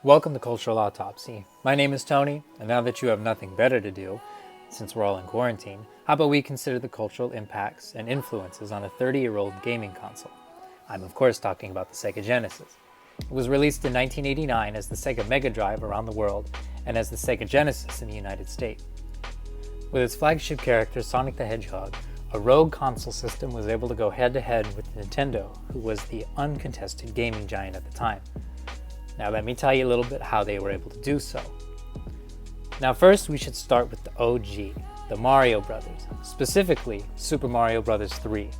Welcome to Cultural Autopsy. My name is Tony, and now that you have nothing better to do, since we're all in quarantine, how about we consider the cultural impacts and influences on a 30-year-old gaming console? I'm of course talking about the Sega Genesis. It was released in 1989 as the Sega Mega Drive around the world and as the Sega Genesis in the United States. With its flagship character Sonic the Hedgehog, a rogue console system was able to go head-to-head with Nintendo, who was the uncontested gaming giant at the time. Now let me tell you a little bit how they were able to do so. Now first we should start with the OG, the Mario Brothers, specifically Super Mario Bros. 3,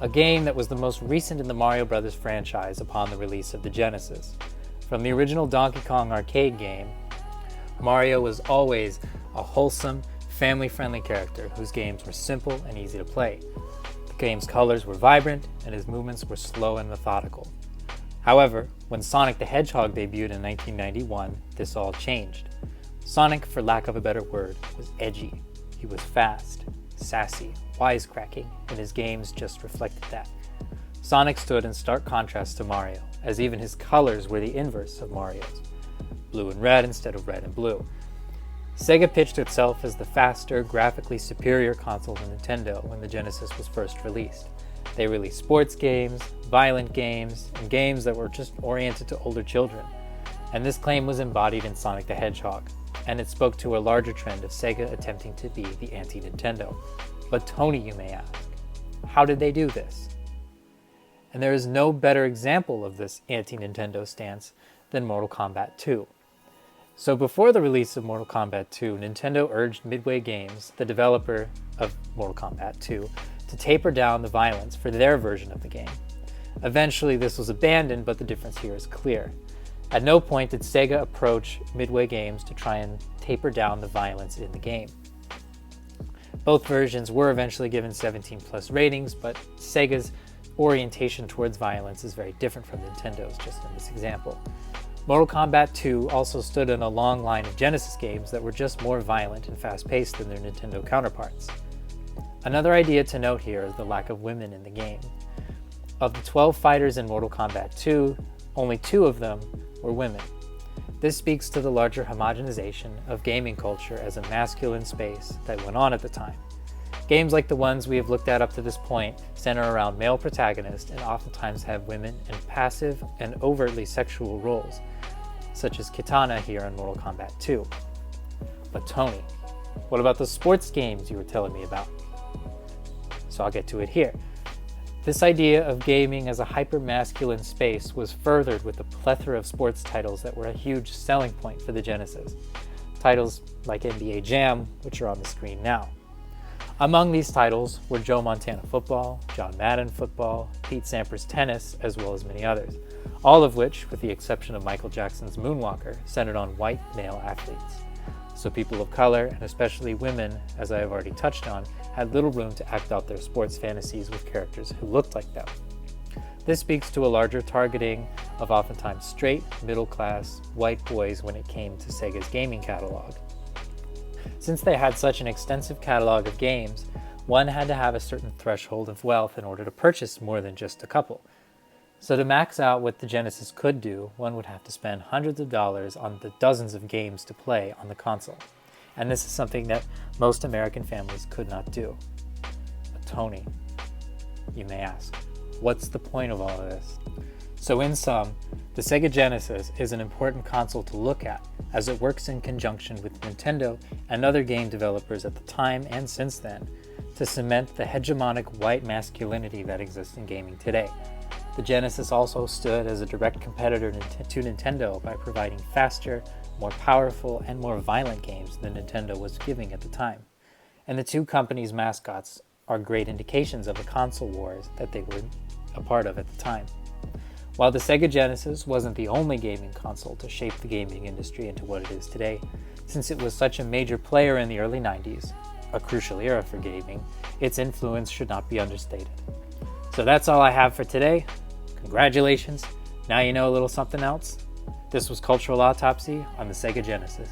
a game that was the most recent in the Mario Bros. Franchise upon the release of the Genesis. From the original Donkey Kong arcade game, Mario was always a wholesome, family-friendly character whose games were simple and easy to play. The game's colors were vibrant and his movements were slow and methodical. However, when Sonic the Hedgehog debuted in 1991, this all changed. Sonic, for lack of a better word, was edgy. He was fast, sassy, wisecracking, and his games just reflected that. Sonic stood in stark contrast to Mario, as even his colors were the inverse of Mario's. Blue and red instead of red and blue. Sega pitched itself as the faster, graphically superior console than Nintendo when the Genesis was first released. They released sports games, violent games, and games that were just oriented to older children. And this claim was embodied in Sonic the Hedgehog, and it spoke to a larger trend of Sega attempting to be the anti-Nintendo. But Tony, you may ask, how did they do this? And there is no better example of this anti-Nintendo stance than Mortal Kombat 2. So before the release of Mortal Kombat 2, Nintendo urged Midway Games, the developer of Mortal Kombat 2, to taper down the violence for their version of the game. Eventually this was abandoned, but the difference here is clear. At no point did Sega approach Midway Games to try and taper down the violence in the game. Both versions were eventually given 17+ ratings, but Sega's orientation towards violence is very different from Nintendo's, just in this example. Mortal Kombat 2 also stood in a long line of Genesis games that were just more violent and fast-paced than their Nintendo counterparts. Another idea to note here is the lack of women in the game. Of the 12 fighters in Mortal Kombat 2, only 2 of them were women. This speaks to the larger homogenization of gaming culture as a masculine space that went on at the time. Games like the ones we have looked at up to this point center around male protagonists and oftentimes have women in passive and overtly sexual roles, such as Kitana here in Mortal Kombat 2. But Tony, what about the sports games you were telling me about? So I'll get to it here. This idea of gaming as a hyper-masculine space was furthered with the plethora of sports titles that were a huge selling point for the Genesis. Titles like NBA Jam, which are on the screen now. Among these titles were Joe Montana Football, John Madden Football, Pete Sampras Tennis, as well as many others, all of which, with the exception of Michael Jackson's Moonwalker, centered on white male athletes. So people of color, and especially women, as I have already touched on, had little room to act out their sports fantasies with characters who looked like them. This speaks to a larger targeting of oftentimes straight, middle-class, white boys when it came to Sega's gaming catalog. Since they had such an extensive catalog of games, one had to have a certain threshold of wealth in order to purchase more than just a couple. So to max out what the Genesis could do, one would have to spend hundreds of dollars on the dozens of games to play on the console. And this is something that most American families could not do. But Tony, you may ask, what's the point of all of this? So in sum, the Sega Genesis is an important console to look at as it works in conjunction with Nintendo and other game developers at the time and since then to cement the hegemonic white masculinity that exists in gaming today. The Genesis also stood as a direct competitor to Nintendo by providing faster, more powerful, and more violent games than Nintendo was giving at the time. And the two companies' mascots are great indications of the console wars that they were a part of at the time. While the Sega Genesis wasn't the only gaming console to shape the gaming industry into what it is today, since it was such a major player in the early 90s, a crucial era for gaming, its influence should not be understated. So that's all I have for today. Congratulations, now you know a little something else. This was Cultural Autopsy on the Sega Genesis.